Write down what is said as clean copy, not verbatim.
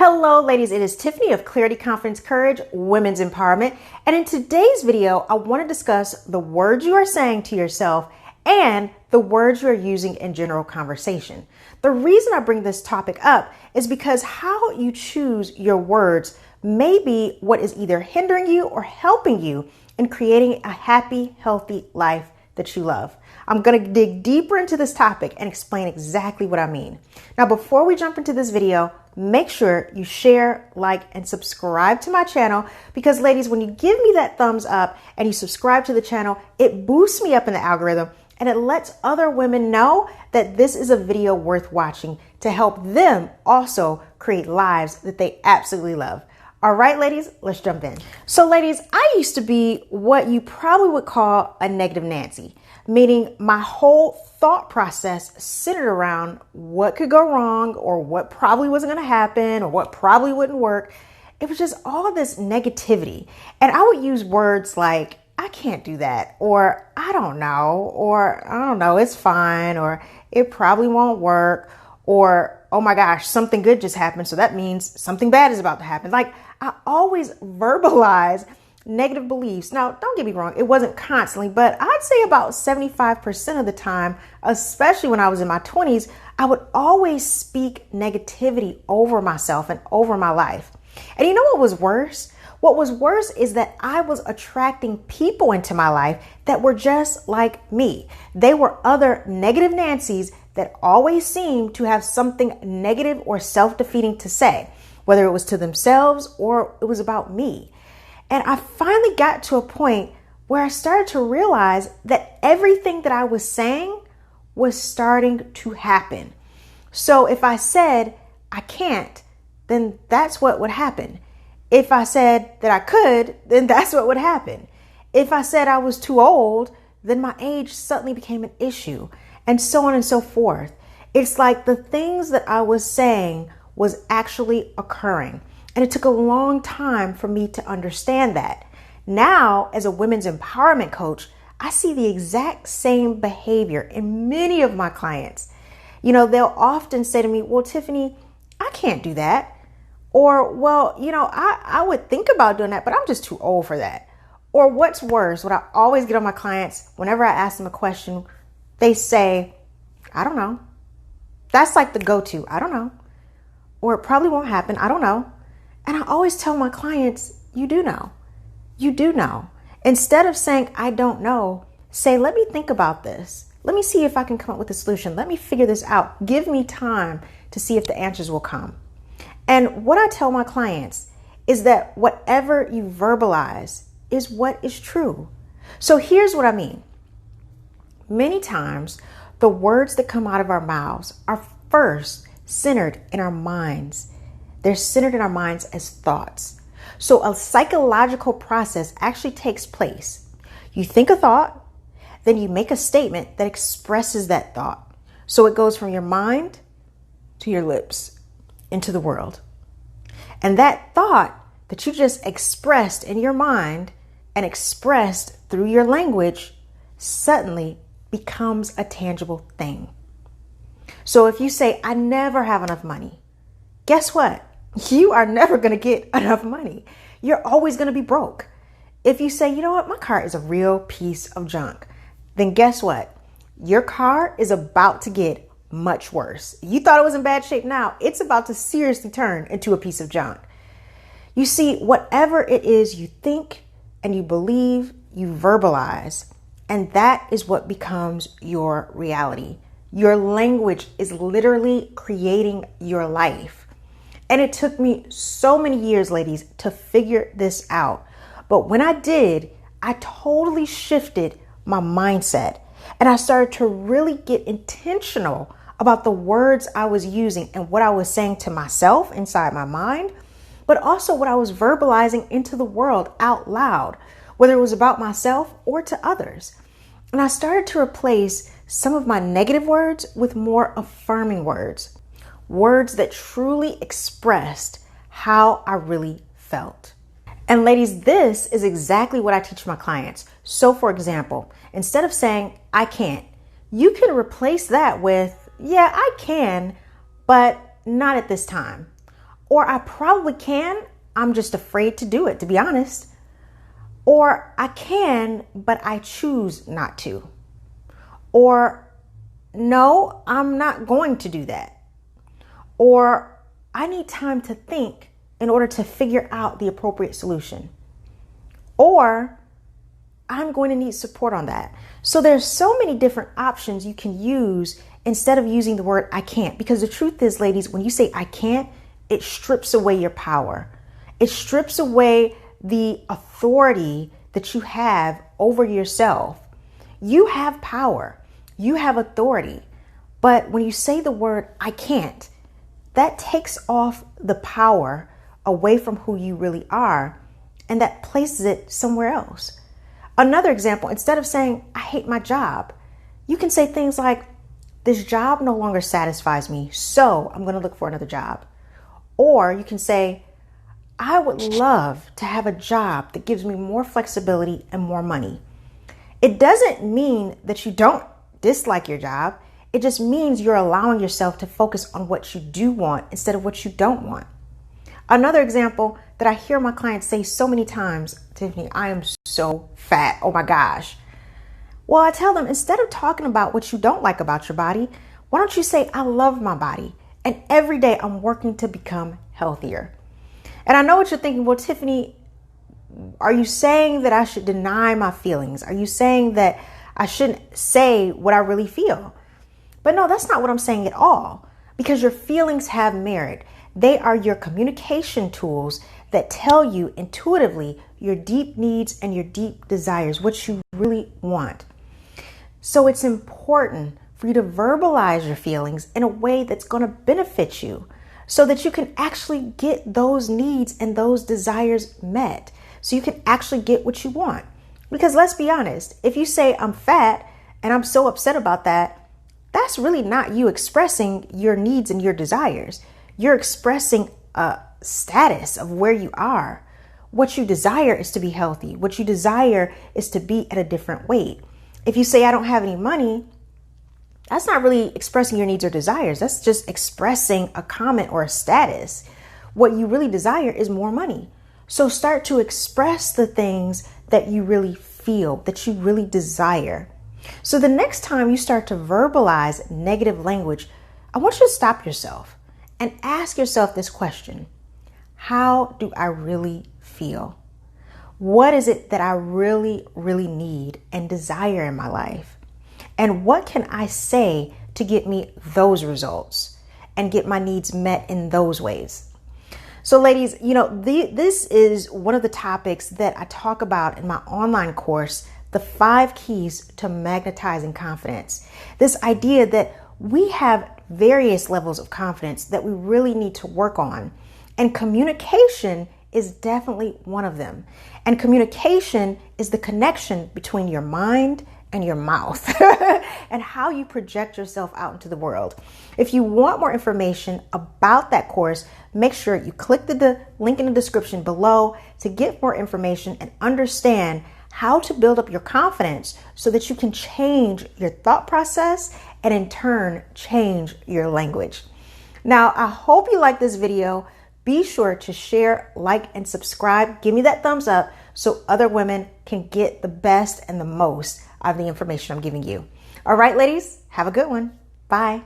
Hello, ladies. It is Tiffany of Clarity, Confidence, Courage, Women's Empowerment. And in today's video, I want to discuss the words you are saying to yourself and the words you are using in general conversation. The reason I bring this topic up is because how you choose your words may be what is either hindering you or helping you in creating a happy, healthy life that you love. I'm going to dig deeper into this topic and explain exactly what I mean. Now, before we jump into this video, make sure you share, like, and subscribe to my channel because, ladies, when you give me that thumbs up and you subscribe to the channel, it boosts me up in the algorithm and it lets other women know that this is a video worth watching to help them also create lives that they absolutely love. All right, ladies, let's jump in. So, ladies, I used to be what you probably would call a negative Nancy, meaning my whole thought process centered around what could go wrong or what probably wasn't going to happen or what probably wouldn't work. It was just all this negativity. And I would use words like, I can't do that, or I don't know, it's fine, or it probably won't work, or, oh my gosh, something good just happened, so that means something bad is about to happen. Like, I always verbalize negative beliefs. Now, don't get me wrong, it wasn't constantly, but I'd say about 75% of the time, especially when I was in my 20s, I would always speak negativity over myself and over my life. And you know what was worse? What was worse is that I was attracting people into my life that were just like me. They were other negative Nancys that always seemed to have something negative or self-defeating to say, whether it was to themselves or it was about me. And I finally got to a point where I started to realize that everything that I was saying was starting to happen. So if I said I can't, then that's what would happen. If I said that I could, then that's what would happen. If I said I was too old, then my age suddenly became an issue, and so on and so forth. It's like the things that I was saying was actually occurring. And it took a long time for me to understand that. Now, as a women's empowerment coach, I see the exact same behavior in many of my clients. You know, they'll often say to me, well, Tiffany, I can't do that. Or, well, I would think about doing that, but I'm just too old for that. Or what's worse, what I always get on my clients, whenever I ask them a question, they say, I don't know. That's like the go-to. I don't know. Or it probably won't happen. I don't know. And I always tell my clients, you do know. You do know. Instead of saying, I don't know, say, let me think about this. Let me see if I can come up with a solution. Let me figure this out. Give me time to see if the answers will come. And what I tell my clients is that whatever you verbalize is what is true. So here's what I mean. Many times, the words that come out of our mouths are first centered in our minds. They're centered in our minds as thoughts. So a psychological process actually takes place. You think a thought, then you make a statement that expresses that thought. So it goes from your mind to your lips into the world. And that thought that you just expressed in your mind and expressed through your language suddenly becomes a tangible thing. So if you say, I never have enough money, guess what? You are never going to get enough money. You're always going to be broke. If you say, you know what, my car is a real piece of junk, then guess what? Your car is about to get much worse. You thought it was in bad shape now. It's about to seriously turn into a piece of junk. You see, whatever it is you think and you believe, you verbalize, and that is what becomes your reality. Your language is literally creating your life. And it took me so many years, ladies, to figure this out. But when I did, I totally shifted my mindset and I started to really get intentional about the words I was using and what I was saying to myself inside my mind, but also what I was verbalizing into the world out loud, whether it was about myself or to others. And I started to replace some of my negative words with more affirming words, words that truly expressed how I really felt. And ladies, this is exactly what I teach my clients. So for example, instead of saying, I can't, you can replace that with, yeah, I can, but not at this time. Or I probably can, I'm just afraid to do it, to be honest. Or I can, but I choose not to. Or no, I'm not going to do that. Or I need time to think in order to figure out the appropriate solution. Or I'm going to need support on that. So there's so many different options you can use instead of using the word I can't. Because the truth is, ladies, when you say I can't, it strips away your power. It strips away the authority that you have over yourself. You have power. You have authority. But when you say the word I can't, that takes off the power away from who you really are, and that places it somewhere else. Another example, instead of saying I hate my job, you can say things like, this job no longer satisfies me, so I'm going to look for another job. Or you can say, I would love to have a job that gives me more flexibility and more money. It doesn't mean that you don't dislike your job. It just means you're allowing yourself to focus on what you do want instead of what you don't want. Another example that I hear my clients say so many times, Tiffany, I am so fat. Oh my gosh. Well, I tell them, instead of talking about what you don't like about your body, why don't you say, I love my body, and every day I'm working to become healthier. And I know what you're thinking. Well, Tiffany, are you saying that I should deny my feelings? Are you saying that I shouldn't say what I really feel? But no, that's not what I'm saying at all, because your feelings have merit. They are your communication tools that tell you intuitively your deep needs and your deep desires, what you really want. So it's important for you to verbalize your feelings in a way that's going to benefit you so that you can actually get those needs and those desires met. So you can actually get what you want. Because let's be honest, if you say I'm fat and I'm so upset about that, that's really not you expressing your needs and your desires. You're expressing a status of where you are. What you desire is to be healthy. What you desire is to be at a different weight. If you say I don't have any money, that's not really expressing your needs or desires. That's just expressing a comment or a status. What you really desire is more money. So start to express the things that you really feel, that you really desire. So the next time you start to verbalize negative language, I want you to stop yourself and ask yourself this question. How do I really feel? What is it that I really, really need and desire in my life? And what can I say to get me those results and get my needs met in those ways? So ladies, this is one of the topics that I talk about in my online course, the 5 keys to magnetizing confidence. This idea that we have various levels of confidence that we really need to work on. And communication is definitely one of them. And communication is the connection between your mind and your mouth and how you project yourself out into the world. If you want more information about that course, make sure you click the link in the description below to get more information and understand how to build up your confidence so that you can change your thought process and in turn change your language. Now, I hope you like this video. Be sure to share, like, and subscribe. Give me that thumbs up so other women can get the best and the most out of the information I'm giving you. All right, ladies, have a good one. Bye.